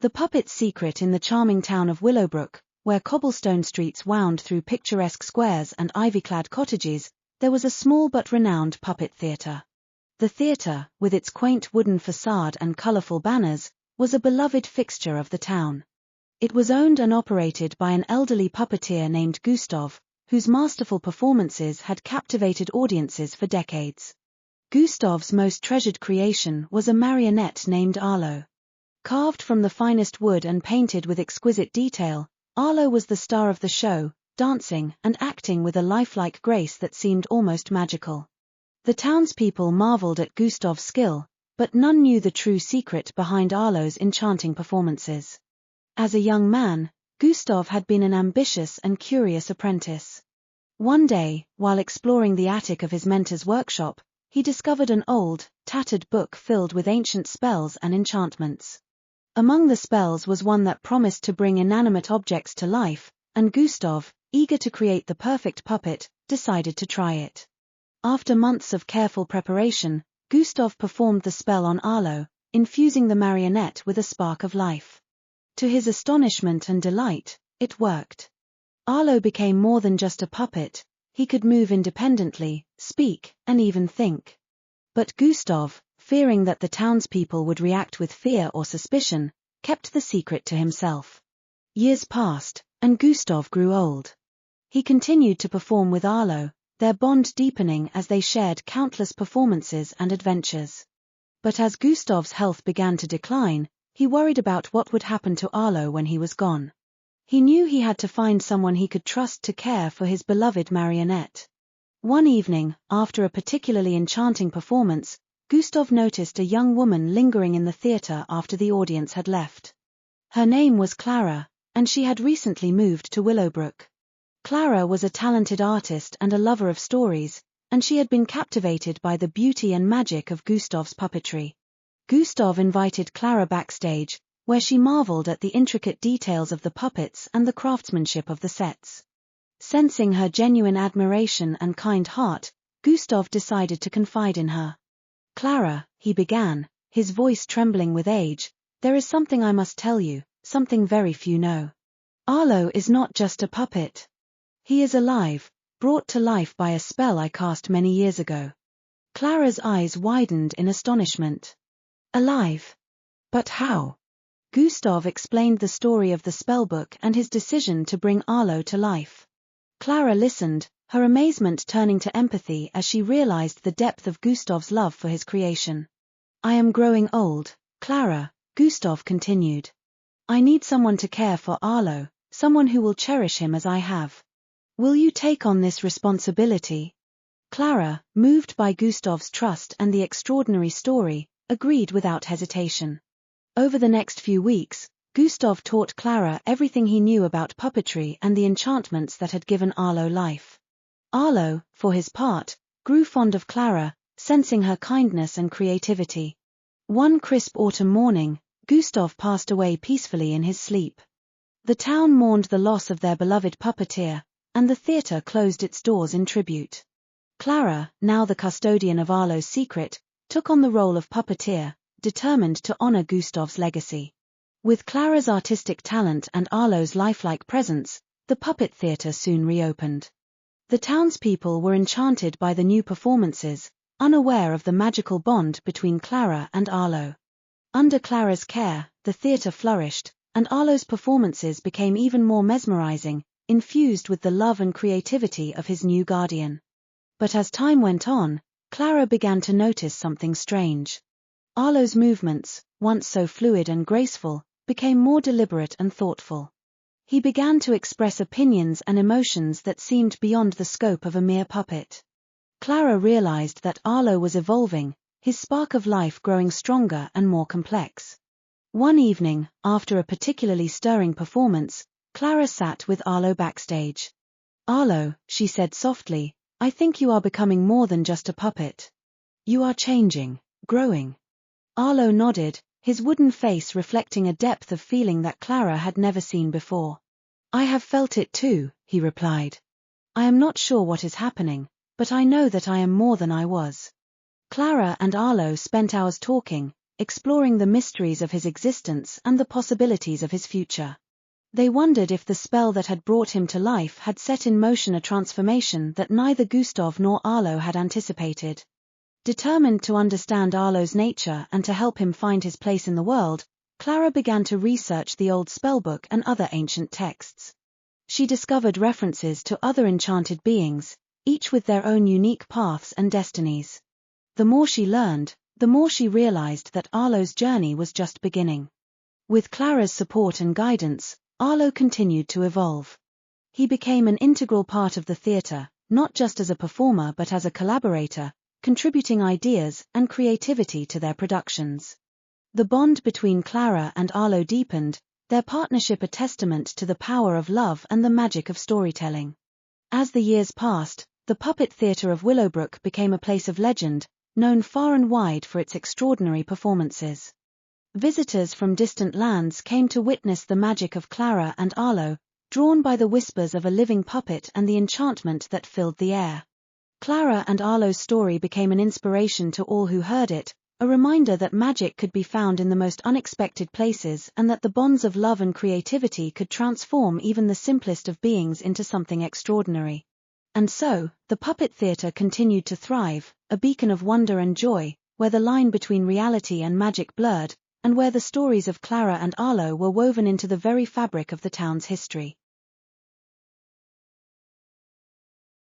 The puppet's secret. In the charming town of Willowbrook, where cobblestone streets wound through picturesque squares and ivy-clad cottages, there was a small but renowned puppet theatre. The theatre, with its quaint wooden facade and colourful banners, was a beloved fixture of the town. It was owned and operated by an elderly puppeteer named Gustav, whose masterful performances had captivated audiences for decades. Gustav's most treasured creation was a marionette named Arlo. Carved from the finest wood and painted with exquisite detail, Arlo was the star of the show, dancing and acting with a lifelike grace that seemed almost magical. The townspeople marveled at Gustav's skill, but none knew the true secret behind Arlo's enchanting performances. As a young man, Gustav had been an ambitious and curious apprentice. One day, while exploring the attic of his mentor's workshop, he discovered an old, tattered book filled with ancient spells and enchantments. Among the spells was one that promised to bring inanimate objects to life, and Gustav, eager to create the perfect puppet, decided to try it. After months of careful preparation, Gustav performed the spell on Arlo, infusing the marionette with a spark of life. To his astonishment and delight, it worked. Arlo became more than just a puppet. He could move independently, speak, and even think. But Gustav, fearing that the townspeople would react with fear or suspicion, kept the secret to himself. Years passed, and Gustav grew old. He continued to perform with Arlo, their bond deepening as they shared countless performances and adventures. But as Gustav's health began to decline, he worried about what would happen to Arlo when he was gone. He knew he had to find someone he could trust to care for his beloved marionette. One evening, after a particularly enchanting performance, Gustav noticed a young woman lingering in the theatre after the audience had left. Her name was Clara, and she had recently moved to Willowbrook. Clara was a talented artist and a lover of stories, and she had been captivated by the beauty and magic of Gustav's puppetry. Gustav invited Clara backstage, where she marveled at the intricate details of the puppets and the craftsmanship of the sets. Sensing her genuine admiration and kind heart, Gustav decided to confide in her. "Clara," he began, his voice trembling with age, "there is something I must tell you, something very few know. Arlo is not just a puppet. He is alive, brought to life by a spell I cast many years ago." Clara's eyes widened in astonishment. "Alive? But how?" Gustav explained the story of the spellbook and his decision to bring Arlo to life. Clara listened, her amazement turning to empathy as she realized the depth of Gustav's love for his creation. "I am growing old, Clara," Gustav continued. "I need someone to care for Arlo, someone who will cherish him as I have. Will you take on this responsibility?" Clara, moved by Gustav's trust and the extraordinary story, agreed without hesitation. Over the next few weeks, Gustav taught Clara everything he knew about puppetry and the enchantments that had given Arlo life. Arlo, for his part, grew fond of Clara, sensing her kindness and creativity. One crisp autumn morning, Gustav passed away peacefully in his sleep. The town mourned the loss of their beloved puppeteer, and the theatre closed its doors in tribute. Clara, now the custodian of Arlo's secret, took on the role of puppeteer, determined to honor Gustav's legacy. With Clara's artistic talent and Arlo's lifelike presence, the puppet theatre soon reopened. The townspeople were enchanted by the new performances, unaware of the magical bond between Clara and Arlo. Under Clara's care, the theatre flourished, and Arlo's performances became even more mesmerizing, infused with the love and creativity of his new guardian. But as time went on, Clara began to notice something strange. Arlo's movements, once so fluid and graceful, became more deliberate and thoughtful. He began to express opinions and emotions that seemed beyond the scope of a mere puppet. Clara realized that Arlo was evolving, his spark of life growing stronger and more complex. One evening, after a particularly stirring performance, Clara sat with Arlo backstage. "Arlo," she said softly, "I think you are becoming more than just a puppet. You are changing, growing." Arlo nodded, his wooden face reflecting a depth of feeling that Clara had never seen before. "I have felt it too," he replied. "I am not sure what is happening, but I know that I am more than I was." Clara and Arlo spent hours talking, exploring the mysteries of his existence and the possibilities of his future. They wondered if the spell that had brought him to life had set in motion a transformation that neither Gustav nor Arlo had anticipated. Determined to understand Arlo's nature and to help him find his place in the world, Clara began to research the old spellbook and other ancient texts. She discovered references to other enchanted beings, each with their own unique paths and destinies. The more she learned, the more she realized that Arlo's journey was just beginning. With Clara's support and guidance, Arlo continued to evolve. He became an integral part of the theatre, not just as a performer but as a collaborator, contributing ideas and creativity to their productions. The bond between Clara and Arlo deepened, their partnership a testament to the power of love and the magic of storytelling. As the years passed, the puppet theatre of Willowbrook became a place of legend, known far and wide for its extraordinary performances. Visitors from distant lands came to witness the magic of Clara and Arlo, drawn by the whispers of a living puppet and the enchantment that filled the air. Clara and Arlo's story became an inspiration to all who heard it, a reminder that magic could be found in the most unexpected places and that the bonds of love and creativity could transform even the simplest of beings into something extraordinary. And so, the puppet theatre continued to thrive, a beacon of wonder and joy, where the line between reality and magic blurred, and where the stories of Clara and Arlo were woven into the very fabric of the town's history.